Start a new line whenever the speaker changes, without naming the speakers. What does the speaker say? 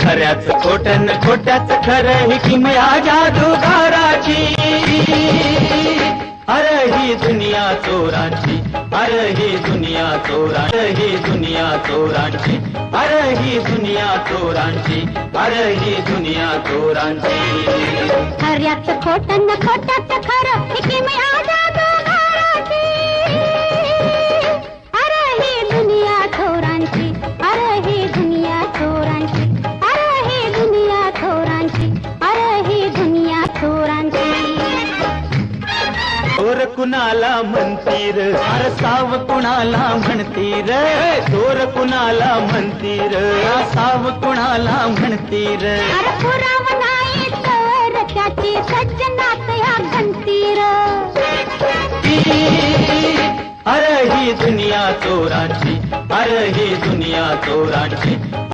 खऱ्याच खोटन खोट्याच खरं ही किमया जादूगाराची अरे ही दुनिया चोरांची अरे ही दुनिया चोरांची ही दुनिया चोरांची अरे ही दुनिया चोरांची अरे ही दुनिया चोरांची
खऱ्याच खोटन खोट्याच खरं ही किमया जादूगाराची अरे ही दुनिया चोरांची अरे ही दुनिया चोरांची अरे ही दुनिया चोरांची अरे ही दुनिया चोरांची
चोर कुणाला म्हणतीर अरे साव कुणाला म्हणतीर चोर कुणाला म्हणतीर साव कुणाला म्हणतीर
अरे पुरावा नाही तर त्याची सज्जनात या घंटीर
अरे ही दुनिया चोरांची अरे ही दुनिया चोरांची